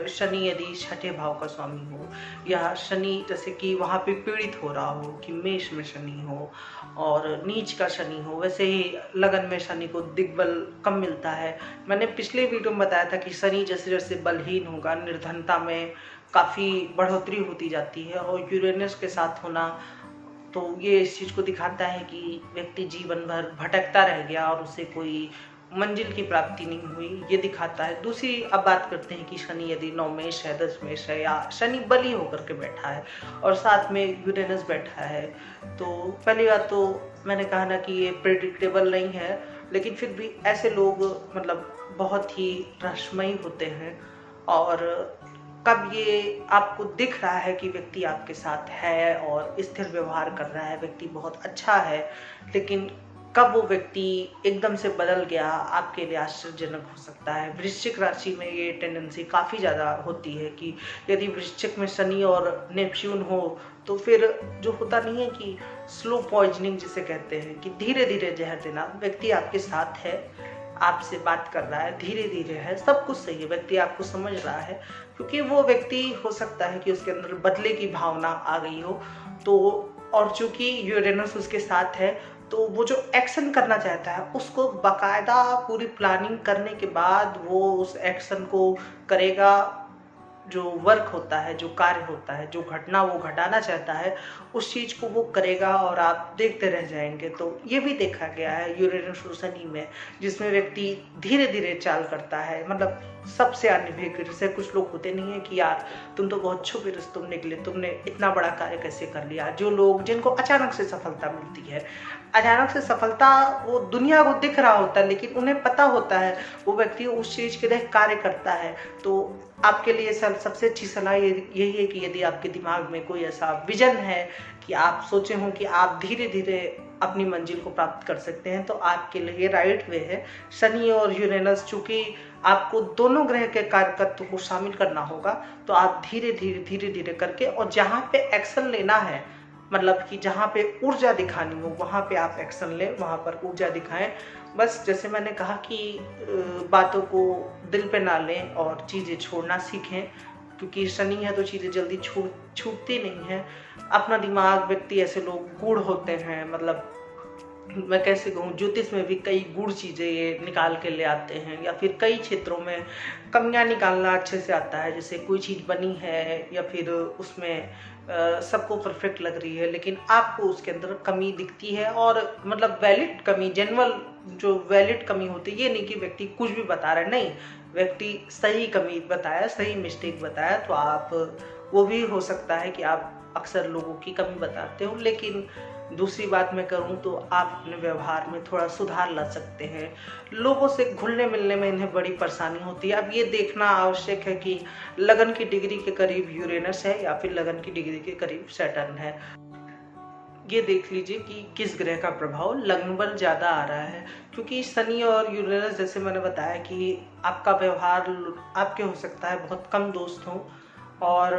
शनि यदि छठे भाव का स्वामी हो, या शनि जैसे कि वहाँ पे पीड़ित हो रहा हो कि मेष में शनि हो और नीच का शनि हो, वैसे ही लगन में शनि को दिग्बल कम मिलता है। मैंने पिछले वीडियो में बताया था कि शनि जैसे जैसे बलहीन होगा, निर्धनता में काफ़ी बढ़ोतरी होती जाती है, और यूरेनस के साथ होना तो ये इस चीज़ को दिखाता है कि व्यक्ति जीवन भर भटकता रह गया और उसे कोई मंजिल की प्राप्ति नहीं हुई, ये दिखाता है। दूसरी अब बात करते हैं कि शनि यदि 9 मेष है, 10 मेष है, या शनि बली होकर के बैठा है और साथ में यूरेनस बैठा है, तो पहली बात तो मैंने कहा ना कि ये प्रेडिक्टेबल नहीं है, लेकिन फिर भी ऐसे लोग बहुत ही रहस्यमयी होते हैं। और कब ये आपको दिख रहा है कि व्यक्ति आपके साथ है और स्थिर व्यवहार कर रहा है, व्यक्ति बहुत अच्छा है, लेकिन कब वो व्यक्ति एकदम से बदल गया, आपके लिए आश्चर्यजनक हो सकता है। वृश्चिक राशि में ये टेंडेंसी काफ़ी ज़्यादा होती है कि यदि वृश्चिक में शनि और नेपच्यून हो तो फिर जो होता नहीं है कि स्लो पॉइजनिंग जिसे कहते हैं, कि धीरे धीरे जहर देना। व्यक्ति आपके साथ है, आपसे बात कर रहा है, धीरे धीरे है, सब कुछ सही है, व्यक्ति आपको समझ रहा है, क्योंकि वो व्यक्ति हो सकता है कि उसके अंदर बदले की भावना आ गई हो। तो और चूंकि यूरेनस उसके साथ है तो वो जो एक्शन करना चाहता है उसको बाकायदा पूरी प्लानिंग करने के बाद वो उस एक्शन को करेगा। जो वर्क होता है, जो कार्य होता है, जो घटना वो घटाना चाहता है, उस चीज़ को वो करेगा और आप देखते रह जाएंगे। तो ये भी देखा गया है यूरेनस और शनि में, जिसमें व्यक्ति धीरे धीरे चाल करता है, सबसे अनिभे। जैसे कुछ लोग होते नहीं है कि यार तुम तो बहुत छुपे तुम निकले, तुमने इतना बड़ा कार्य कैसे कर लिया। जो लोग जिनको अचानक से सफलता मिलती है, अचानक से सफलता वो दुनिया को दिख रहा होता है, लेकिन उन्हें पता होता है वो व्यक्ति उस चीज़ के लिए कार्य करता है। तो आपके लिए सबसे अच्छी सलाह यही है कि यदि आपके दिमाग में कोई ऐसा विजन है कि आप सोचे हों कि आप धीरे धीरे अपनी मंजिल को प्राप्त कर सकते हैं, तो आपके लिए राइट वे है शनि और यूरेनस। चूंकि आपको दोनों ग्रह के कार्यकत्व को शामिल करना होगा, तो आप धीरे धीरे करके, और जहाँ पे एक्शन लेना है, कि जहाँ पे ऊर्जा दिखानी हो वहाँ पे आप एक्शन लें, वहाँ पर ऊर्जा दिखाएं। बस जैसे मैंने कहा कि बातों को दिल पे ना लें और चीज़ें छोड़ना सीखें, क्योंकि शनि है तो चीज़ें जल्दी छूटती नहीं हैं। अपना दिमाग, व्यक्ति ऐसे लोग गूढ़ होते हैं, मैं कैसे कहूँ, ज्योतिष में भी कई गूढ़ चीज़ें ये निकाल के ले आते हैं, या फिर कई क्षेत्रों में कमियां निकालना अच्छे से आता है। जैसे कोई चीज़ बनी है या फिर उसमें सबको परफेक्ट लग रही है, लेकिन आपको उसके अंदर कमी दिखती है, और वैलिड कमी, जेन्युइन जो वैलिड कमी होती है। ये नहीं कि व्यक्ति कुछ भी बता रहा है, नहीं, व्यक्ति सही कमी बताया, सही मिस्टेक बताया, तो आप वो भी हो सकता है कि आप अक्सर लोगों की कमी बताते हो। लेकिन दूसरी बात मैं करूं तो आप अपने व्यवहार में थोड़ा सुधार ला सकते हैं। लोगों से घुलने मिलने में इन्हें बड़ी परेशानी होती है। अब ये देखना आवश्यक है कि लगन की डिग्री के करीब यूरेनस है या फिर लगन की डिग्री के करीब सैटर्न है। ये देख लीजिए कि किस ग्रह का प्रभाव लग्न पर ज़्यादा आ रहा है, क्योंकि शनि और यूरेनस, जैसे मैंने बताया कि आपका व्यवहार, आपके हो सकता है बहुत कम दोस्त हों और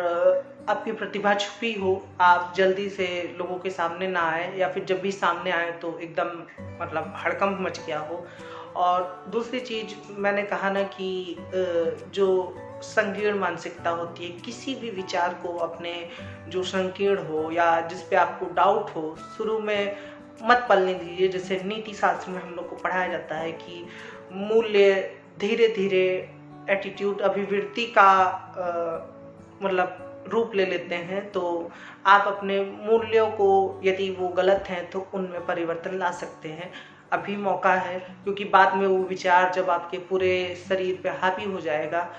आपकी प्रतिभा छुपी हो, आप जल्दी से लोगों के सामने ना आए, या फिर जब भी सामने आए तो एकदम हड़कंप मच गया हो। और दूसरी चीज़ मैंने कहा ना कि जो संकीर्ण मानसिकता होती है, किसी भी विचार को अपने जो संकीर्ण हो या जिस पे आपको डाउट हो, शुरू में मत पलने दीजिए। जैसे नीति शास्त्र में हम लोग को पढ़ाया जाता है कि मूल्य धीरे धीरे एटीट्यूड, अभिवृत्ति का रूप ले लेते हैं। तो आप अपने मूल्यों को, यदि वो गलत हैं तो उनमें परिवर्तन ला सकते हैं। अभी मौका है, क्योंकि बाद में वो विचार जब आपके पूरे शरीर पे हावी हो जाएगा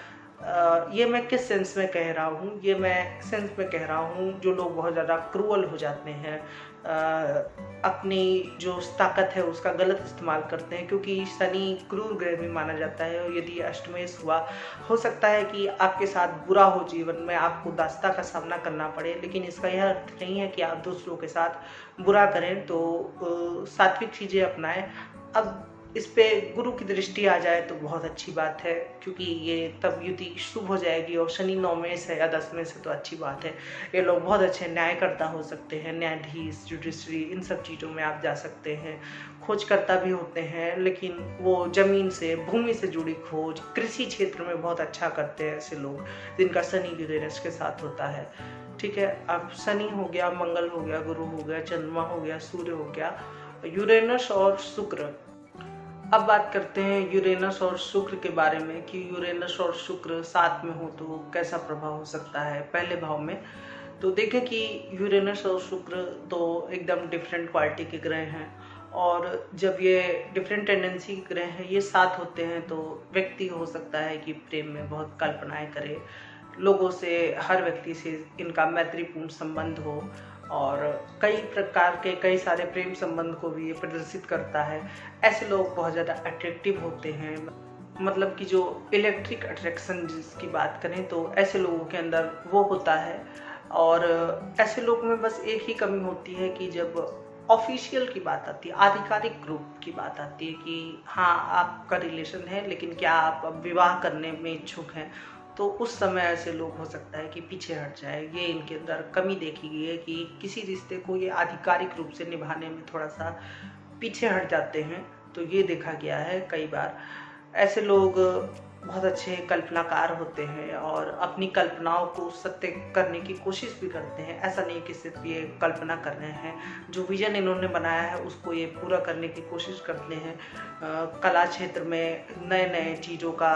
ये मैं किस सेंस में कह रहा हूँ, ये मैं सेंस में कह रहा हूँ जो लोग बहुत ज़्यादा क्रूअल हो जाते हैं, अपनी जो ताकत है उसका गलत इस्तेमाल करते हैं, क्योंकि शनि क्रूर ग्रह भी माना जाता है। और यदि अष्टमेश हुआ, हो सकता है कि आपके साथ बुरा हो, जीवन में आपको दास्ता का सामना करना पड़े, लेकिन इसका यह अर्थ नहीं है कि आप दूसरों के साथ बुरा करें। तो सात्विक चीज़ें अपनाएं। अब इस पे गुरु की दृष्टि आ जाए तो बहुत अच्छी बात है, क्योंकि ये तब युति शुभ हो जाएगी। और शनि 9 में से या 10 में से तो अच्छी बात है। ये लोग बहुत अच्छे न्यायकर्ता हो सकते हैं, न्यायाधीश, जुडिशरी, इन सब चीज़ों में आप जा सकते हैं। खोजकर्ता भी होते हैं, लेकिन वो जमीन से, भूमि से जुड़ी खोज, कृषि क्षेत्र में बहुत अच्छा करते हैं ऐसे लोग जिनका शनि यूरेनस के साथ होता है। ठीक है, अब शनि हो गया, मंगल हो गया, गुरु हो गया, चंद्रमा हो गया, सूर्य हो गया, यूरेनस और शुक्र। अब बात करते हैं यूरेनस और शुक्र के बारे में कि यूरेनस और शुक्र साथ में हो तो कैसा प्रभाव हो सकता है पहले भाव में। तो देखें कि यूरेनस और शुक्र तो एकदम डिफरेंट क्वालिटी के ग्रह हैं, और जब ये डिफरेंट टेंडेंसी के ग्रह हैं, ये साथ होते हैं, तो व्यक्ति हो सकता है कि प्रेम में बहुत कल्पनाएं करे, लोगों से, हर व्यक्ति से इनका मैत्रीपूर्ण संबंध हो, और कई प्रकार के कई सारे प्रेम संबंध को भी ये प्रदर्शित करता है। ऐसे लोग बहुत ज़्यादा अट्रैक्टिव होते हैं, मतलब कि जो इलेक्ट्रिक अट्रैक्शन जिसकी बात करें तो ऐसे लोगों के अंदर वो होता है। और ऐसे लोगों में बस एक ही कमी होती है कि जब ऑफिशियल की बात आती है, आधिकारिक रूप की बात आती है कि हाँ आपका रिलेशन है, लेकिन क्या आप अब विवाह करने में इच्छुक हैं, तो उस समय ऐसे लोग हो सकता है कि पीछे हट जाए। ये इनके अंदर कमी देखी गई है कि किसी रिश्ते को ये आधिकारिक रूप से निभाने में थोड़ा सा पीछे हट जाते हैं। तो ये देखा गया है कई बार। ऐसे लोग बहुत अच्छे कल्पनाकार होते हैं और अपनी कल्पनाओं को सत्य करने की कोशिश भी करते हैं। ऐसा नहीं कि सिर्फ ये कल्पना कर रहे हैं, जो विजन इन्होंने बनाया है उसको ये पूरा करने की कोशिश करते हैं। कला क्षेत्र में नए नए चीज़ों का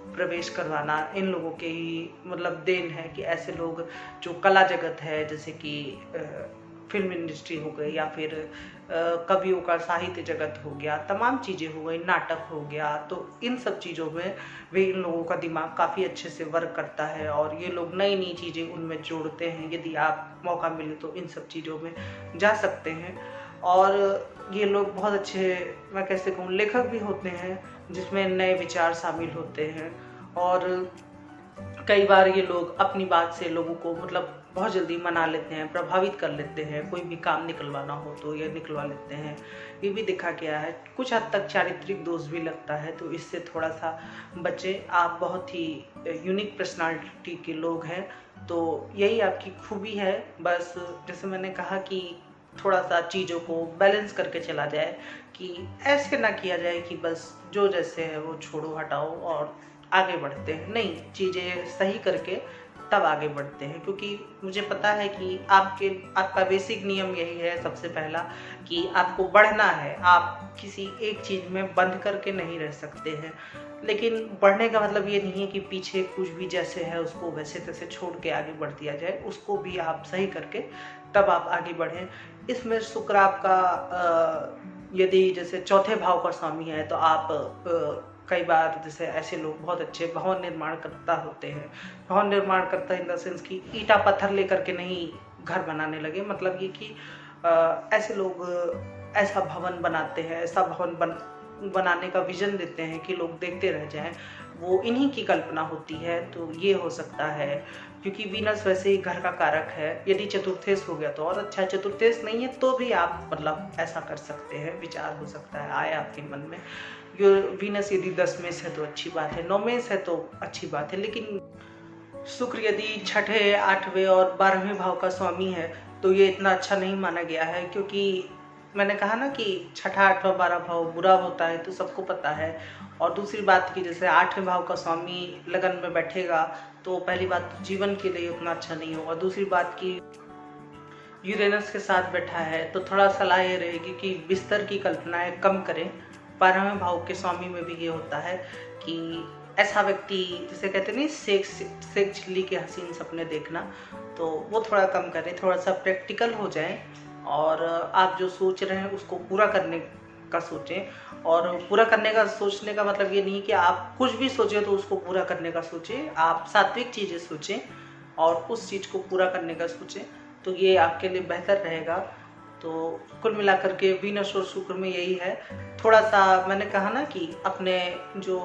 प्रवेश करवाना इन लोगों के ही मतलब देन है कि ऐसे लोग जो कला जगत है, जैसे कि फिल्म इंडस्ट्री हो गई, या फिर कवियों का साहित्य जगत हो गया, तमाम चीज़ें हो गई, नाटक हो गया, तो इन सब चीज़ों में वे इन लोगों का दिमाग काफ़ी अच्छे से वर्क करता है, और ये लोग नई नई चीज़ें उनमें जोड़ते हैं। यदि आप मौका मिले तो इन सब चीज़ों में जा सकते हैं। और ये लोग बहुत अच्छे, मैं कैसे कहूँ, लेखक भी होते हैं जिसमें नए विचार शामिल होते हैं। और कई बार ये लोग अपनी बात से लोगों को मतलब बहुत जल्दी मना लेते हैं, प्रभावित कर लेते हैं। कोई भी काम निकलवाना हो तो ये निकलवा लेते हैं, ये भी देखा गया है। कुछ हद तक चारित्रिक दोष भी लगता है, तो इससे थोड़ा सा बचें। आप बहुत ही यूनिक पर्सनालिटी के लोग हैं, तो यही आपकी खूबी है। बस जैसे मैंने कहा कि थोड़ा सा चीज़ों को बैलेंस करके चला जाए, कि ऐसे ना किया जाए कि बस जो जैसे है वो छोड़ो, हटाओ और आगे बढ़ते हैं। नहीं, चीज़ें सही करके तब आगे बढ़ते हैं, क्योंकि मुझे पता है कि आपका बेसिक नियम यही है सबसे पहला, कि आपको बढ़ना है। आप किसी एक चीज़ में बंद करके नहीं रह सकते हैं। लेकिन बढ़ने का मतलब ये नहीं है कि पीछे कुछ भी जैसे है उसको वैसे तैसे छोड़ के आगे बढ़ दिया जाए, उसको भी आप सही करके तब आप आगे बढ़ें। इसमें शुक्र आपका यदि जैसे चौथे भाव का स्वामी है, तो आप कई बार जैसे ऐसे लोग बहुत अच्छे भवन निर्माण करता होते हैं। भवन निर्माण करता इन द सेंस कि ईंटा पत्थर लेकर के नहीं घर बनाने लगे, मतलब ये कि ऐसे लोग ऐसा भवन बनाते हैं, ऐसा भवन बनाने का विजन देते हैं कि लोग देखते रह जाएं। वो इन्हीं की कल्पना होती है, तो ये हो सकता है। क्योंकि वीनस वैसे ही घर का कारक है। यदि चतुर्थेश हो गया तो और अच्छा, चतुर्थेश नहीं है तो भी आप मतलब ऐसा कर सकते हैं, विचार हो सकता है आए आपके मन में। वीनस यदि 10 में से तो अच्छी बात है, 9 में से तो अच्छी बात है। लेकिन शुक्र यदि छठे, 8वें और 12वें भाव का स्वामी है तो ये इतना अच्छा नहीं माना गया है, क्योंकि मैंने कहा ना कि छठा, 8वां, 12 भाव बुरा होता है, तो सबको पता है। और दूसरी बात की जैसे 8वें भाव का स्वामी लगन में बैठेगा तो पहली बात जीवन के लिए उतना अच्छा नहीं होगा। दूसरी बात की यूरेनस के साथ बैठा है तो थोड़ा सलाह ये रहेगी कि बिस्तर की कल्पनाएं कम करें। 12वें भाव के स्वामी में भी ये होता है कि ऐसा व्यक्ति जिसे कहते नहीं सेक्सुअली के हसीन सपने देखना, तो वो थोड़ा कम करें, थोड़ा सा प्रैक्टिकल हो जाए, और आप जो सोच रहे हैं उसको पूरा करने का सोचें। और पूरा करने का सोचने का मतलब ये नहीं कि आप कुछ भी सोचें तो उसको पूरा करने का सोचें, आप सात्विक चीज़ें सोचें और उस चीज़ को पूरा करने का सोचें, तो ये आपके लिए बेहतर रहेगा। तो कुल मिलाकर के वीनस और शुक्र में यही है। थोड़ा सा मैंने कहा ना कि अपने जो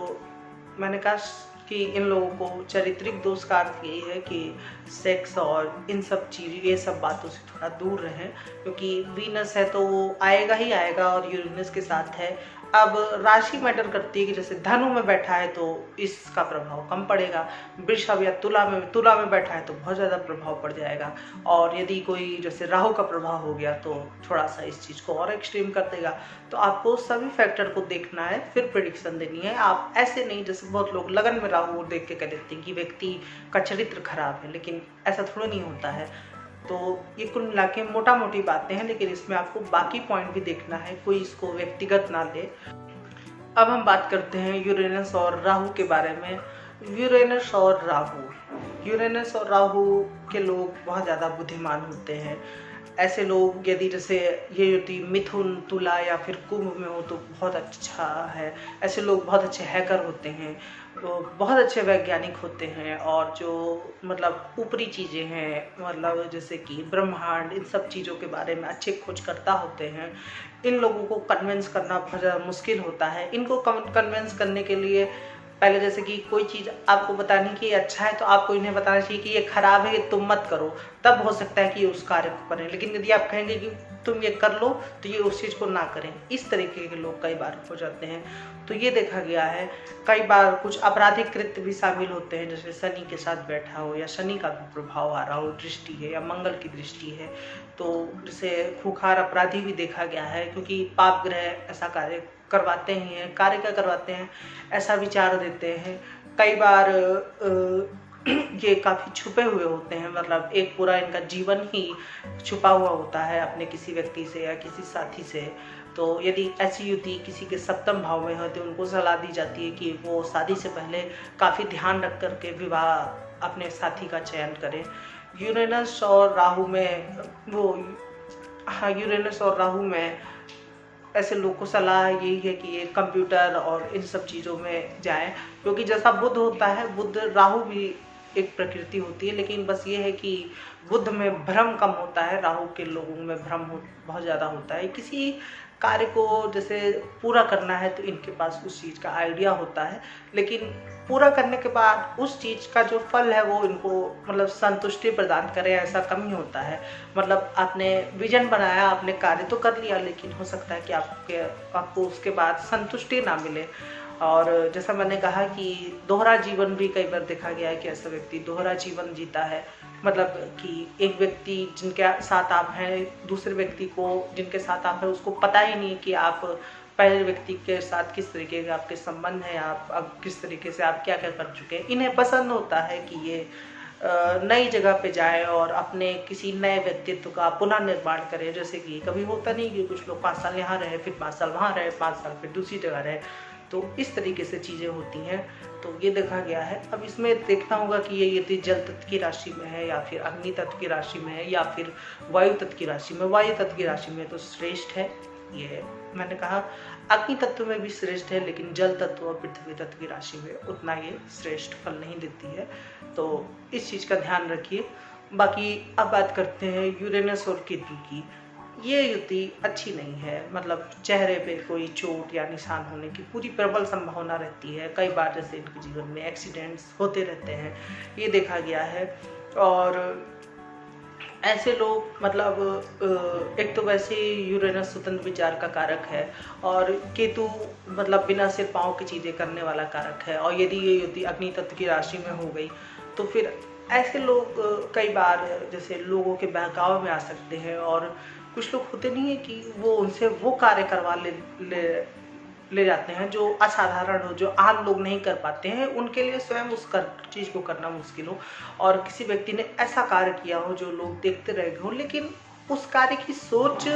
मैंने कहा कि इन लोगों को चारित्रिक दोष का अर्थ यही है कि सेक्स और इन सब चीज़ ये सब बातों से थोड़ा दूर रहें, क्योंकि वीनस है तो वो आएगा ही आएगा और यूरेनस के साथ है। अब राशि मैटर करती है कि जैसे धनु में बैठा है तो इसका प्रभाव कम पड़ेगा, वृषभ या तुला में बैठा है तो बहुत ज़्यादा प्रभाव पड़ जाएगा, और यदि कोई जैसे राहु का प्रभाव हो गया तो थोड़ा सा इस चीज़ को और एक्सट्रीम कर देगा। तो आपको सभी फैक्टर को देखना है, फिर प्रेडिक्शन देनी है। आप ऐसे नहीं, जैसे बहुत लोग लगन में राहु देख के कह देते हैं कि व्यक्ति का चरित्र खराब है, लेकिन ऐसा थोड़ा नहीं होता है। तो ये कुल मिला के मोटा मोटी बातें हैं, लेकिन इसमें आपको बाकी पॉइंट भी देखना है, कोई इसको व्यक्तिगत ना ले। अब हम बात करते हैं यूरेनस और राहु के बारे में। यूरेनस और राहु के लोग बहुत ज़्यादा बुद्धिमान होते हैं। ऐसे लोग यदि जैसे ये यदि मिथुन, तुला या फिर कुंभ में हो तो बहुत अच्छा है। ऐसे लोग बहुत अच्छे हैकर होते हैं, तो बहुत अच्छे वैज्ञानिक होते हैं, और जो मतलब ऊपरी चीज़ें हैं, मतलब जैसे कि ब्रह्मांड, इन सब चीज़ों के बारे में अच्छे खोजकर्ता होते हैं। इन लोगों को कन्विंस करना बहुत ज़्यादा मुश्किल होता है। इनको कन्विंस करने के लिए पहले जैसे कि कोई चीज़ आपको बतानी कि ये अच्छा है तो आपको इन्हें बताना चाहिए कि ये खराब है, ये तुम मत करो, तब हो सकता है कि ये उस कार्य को करें। लेकिन यदि आप कहेंगे कि तुम ये कर लो तो ये उस चीज़ को ना करें। इस तरीके के लोग कई बार हो जाते हैं। तो ये देखा गया है। कई बार कुछ आपराधिक कृत्य भी शामिल होते हैं, जैसे शनि के साथ बैठा हो या शनि का भी प्रभाव आ रहा हो, दृष्टि है या मंगल की दृष्टि है, तो जैसे खूंखार अपराधी भी देखा गया है, क्योंकि पाप ग्रह ऐसा कार्य करवाते ही हैं, कार्य क्या करवाते हैं, ऐसा विचार देते हैं। कई बार ये काफ़ी छुपे हुए होते हैं, मतलब एक पूरा इनका जीवन ही छुपा हुआ होता है अपने किसी व्यक्ति से या किसी साथी से। तो यदि ऐसी युति किसी के सप्तम भाव में हो तो उनको सलाह दी जाती है कि वो शादी से पहले काफ़ी ध्यान रख करके विवाह अपने साथी का चयन करें। यूरेनस और राहु में ऐसे लोग को सलाह यही है कि ये कंप्यूटर और इन सब चीज़ों में जाएं, क्योंकि जैसा बुध होता है, बुध राहु भी एक प्रकृति होती है, लेकिन बस ये है कि बुध में भ्रम कम होता है, राहु के लोगों में भ्रम बहुत ज़्यादा होता है। किसी कार्य को जैसे पूरा करना है तो इनके पास उस चीज़ का आइडिया होता है, लेकिन पूरा करने के बाद उस चीज़ का जो फल है वो इनको मतलब संतुष्टि प्रदान करे, ऐसा कम ही होता है। मतलब आपने विजन बनाया, आपने कार्य तो कर लिया, लेकिन हो सकता है कि आपको उसके बाद संतुष्टि ना मिले। और जैसा मैंने कहा कि दोहरा जीवन भी कई बार देखा गया है कि ऐसा व्यक्ति दोहरा जीवन जीता है। मतलब कि एक व्यक्ति जिनके साथ आप हैं, दूसरे व्यक्ति को जिनके साथ आप हैं उसको पता ही नहीं कि आप पहले व्यक्ति के साथ किस तरीके के आपके संबंध हैं, आप अब किस तरीके से आप क्या क्या कर चुके हैं। इन्हें पसंद होता है कि ये नई जगह पे जाए और अपने किसी नए व्यक्तित्व का पुनः निर्माण करें। जैसे कि कभी होता नहीं कि कुछ लोग 5 साल यहाँ रहे, फिर 5 साल वहाँ रहे, 5 साल फिर दूसरी जगह रहे, तो इस तरीके से चीज़ें होती हैं। तो ये देखा गया है। अब इसमें देखना होगा कि ये यदि जल तत्व की राशि में है या फिर अग्नि तत्व की राशि में है या फिर वायु तत्व की राशि में। वायु तत्व की राशि में तो श्रेष्ठ है, ये मैंने कहा। अग्नि तत्व में भी श्रेष्ठ है, लेकिन जल तत्व और पृथ्वी तत्व की राशि में उतना ये श्रेष्ठ फल नहीं देती है। तो इस चीज़ का ध्यान रखिए। बाकी अब बात करते हैं यूरेनस और केतु की। ये युति अच्छी नहीं है, मतलब चेहरे पे कोई चोट या निशान होने की पूरी प्रबल संभावना रहती है। कई बार जैसे इनके जीवन में एक्सीडेंट्स होते रहते हैं, ये देखा गया है। और ऐसे लोग मतलब एक तो वैसे यूरेनस स्वतंत्र विचार का कारक है और केतु मतलब बिना सिर पाँव की चीज़ें करने वाला कारक है। और यदि ये युति अग्नि तत्व की राशि में हो गई तो फिर ऐसे लोग कई बार जैसे लोगों के बहकाव में आ सकते हैं। और कुछ लोग होते नहीं है कि वो उनसे वो कार्य करवा ले जाते हैं जो असाधारण हो, जो आम लोग नहीं कर पाते हैं, उनके लिए स्वयं उस चीज़ को करना मुश्किल हो। और किसी व्यक्ति ने ऐसा कार्य किया हो जो लोग देखते रह गए हो, लेकिन उस कार्य की सोच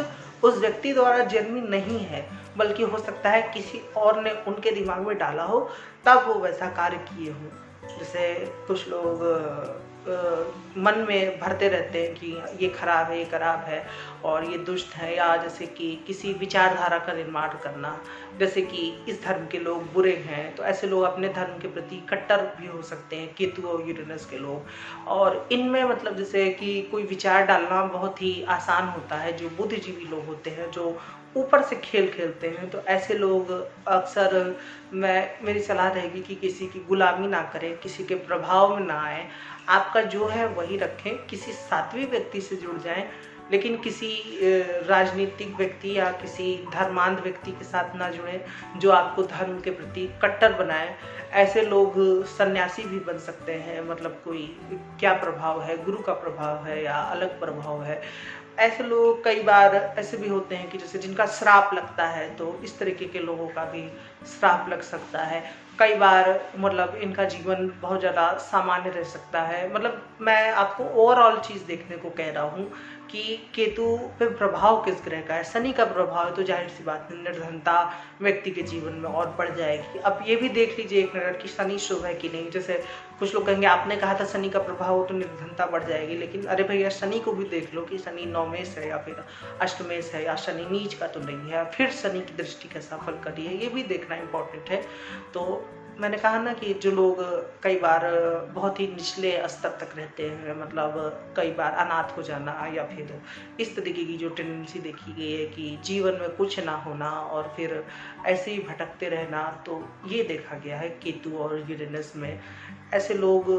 उस व्यक्ति द्वारा जेन्युइन नहीं है, बल्कि हो सकता है किसी और ने उनके दिमाग में डाला हो, तब वो वैसा कार्य किए हो। जैसे कुछ लोग मन में भरते रहते हैं कि ये खराब है, ये खराब है और ये दुष्ट है, या जैसे कि किसी विचारधारा का निर्माण करना, जैसे कि इस धर्म के लोग बुरे हैं, तो ऐसे लोग अपने धर्म के प्रति कट्टर भी हो सकते हैं, केतु और यूरेनस के लोग। और इनमें मतलब जैसे कि कोई विचार डालना बहुत ही आसान होता है। जो बुद्धिजीवी लोग होते हैं, जो ऊपर से खेल खेलते हैं, तो ऐसे लोग अक्सर, मेरी सलाह रहेगी कि किसी की गुलामी ना करें, किसी के प्रभाव में ना आए, आपका जो है वही रखें, किसी सात्विक व्यक्ति से जुड़ जाएं, लेकिन किसी राजनीतिक व्यक्ति या किसी धर्मांध व्यक्ति के साथ ना जुड़ें जो आपको धर्म के प्रति कट्टर बनाए। ऐसे लोग सन्यासी भी बन सकते हैं, मतलब कोई क्या प्रभाव है, गुरु का प्रभाव है या अलग प्रभाव है। ऐसे लोग कई बार ऐसे भी होते हैं कि जैसे जिनका श्राप लगता है, तो इस तरीके के लोगों का भी श्राप लग सकता है। कई बार मतलब इनका जीवन बहुत ज़्यादा सामान्य रह सकता है। मतलब मैं आपको ओवरऑल चीज़ देखने को कह रहा हूँ कि केतु पे प्रभाव किस ग्रह का है। शनि का प्रभाव है तो जाहिर सी बात है निर्धनता व्यक्ति के जीवन में और बढ़ जाएगी। अब ये भी देख लीजिए एक मिनट कि शनि शुभ है कि नहीं। जैसे कुछ लोग कहेंगे आपने कहा था शनि का प्रभाव हो तो निर्धनता बढ़ जाएगी, लेकिन अरे भैया शनि को भी देख लो कि शनि नौमेश है या फिर अष्टमेश है, या शनि नीच का तो नहीं है, फिर शनि की दृष्टि कैसा फल करी है, ये भी देखना इम्पोर्टेंट है। तो मैंने कहा ना कि जो लोग कई बार बहुत ही निचले स्तर तक रहते हैं, मतलब कई बार अनाथ हो जाना या फिर इस तरीके की जो टेंडेंसी देखी गई है कि जीवन में कुछ ना होना और फिर ऐसे ही भटकते रहना, तो ये देखा गया है केतु और यूरेनस में। ऐसे लोग,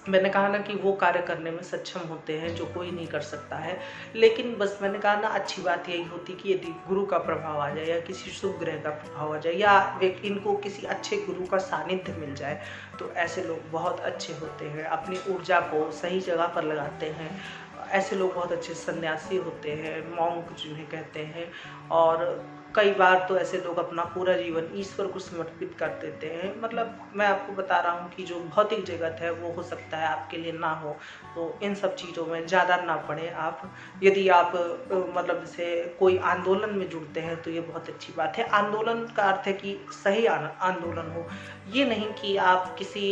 मैंने कहा ना कि वो कार्य करने में सक्षम होते हैं जो कोई नहीं कर सकता है। लेकिन बस मैंने कहा ना अच्छी बात यही होती कि यदि गुरु का प्रभाव आ जाए या किसी शुभ ग्रह का प्रभाव आ जाए या इनको किसी अच्छे गुरु का सानिध्य मिल जाए, तो ऐसे लोग बहुत अच्छे होते हैं, अपनी ऊर्जा को सही जगह पर लगाते हैं। ऐसे लोग बहुत अच्छे सन्यासी होते हैं, मॉन्क जिन्हें कहते हैं। और कई बार तो ऐसे लोग अपना पूरा जीवन ईश्वर को समर्पित कर देते हैं। मतलब मैं आपको बता रहा हूँ कि जो भौतिक जगत है वो हो सकता है आपके लिए ना हो, तो इन सब चीज़ों में ज़्यादा ना पड़े आप। यदि आप मतलब जैसे कोई आंदोलन में जुड़ते हैं तो ये बहुत अच्छी बात है। आंदोलन का अर्थ है कि सही आंदोलन हो, ये नहीं कि आप किसी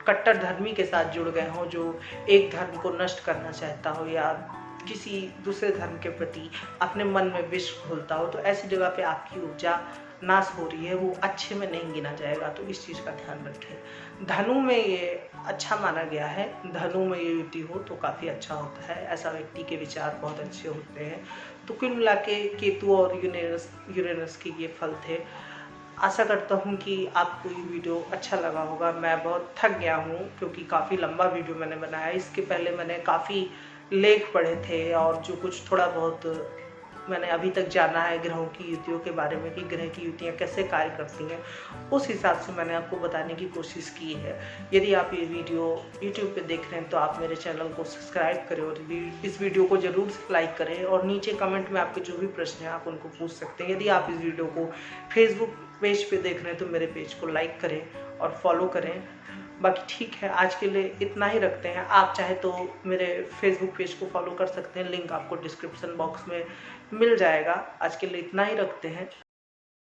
कट्टर धर्मी के साथ जुड़ गए हो जो एक धर्म को नष्ट करना चाहता हो या किसी दूसरे धर्म के प्रति अपने मन में विष घोलता हो। तो ऐसी जगह पे आपकी ऊर्जा नाश हो रही है, वो अच्छे में नहीं गिना जाएगा, तो इस चीज़ का ध्यान रखें। धनु में ये अच्छा माना गया है, धनु में ये युति हो तो काफ़ी अच्छा होता है, ऐसा व्यक्ति के विचार बहुत अच्छे होते हैं। तो कुल मिला के केतु और यूरेनस के ये फल थे। आशा करता हूँ कि आपको ये वीडियो अच्छा लगा होगा। मैं बहुत थक गया हूँ क्योंकि काफ़ी लंबा वीडियो मैंने बनाया। इसके पहले मैंने काफ़ी लेख पढ़े थे और जो कुछ थोड़ा बहुत मैंने अभी तक जाना है ग्रहों की युतियों के बारे में कि ग्रह की युतियाँ कैसे कार्य करती हैं, उस हिसाब से मैंने आपको बताने की कोशिश की है। यदि आप ये वीडियो YouTube पे देख रहे हैं तो आप मेरे चैनल को सब्सक्राइब करें और इस वीडियो को ज़रूर से लाइक करें, और नीचे कमेंट में आपके जो भी प्रश्न हैं आप उनको पूछ सकते हैं। यदि आप इस वीडियो को फेसबुक पेज पे देख रहे हैं तो मेरे पेज को लाइक करें और फॉलो करें। बाकी ठीक है, आज के लिए इतना ही रखते हैं। आप चाहे तो मेरे फेसबुक पेज को फॉलो कर सकते हैं, लिंक आपको डिस्क्रिप्शन बॉक्स में मिल जाएगा। आज के लिए इतना ही रखते हैं।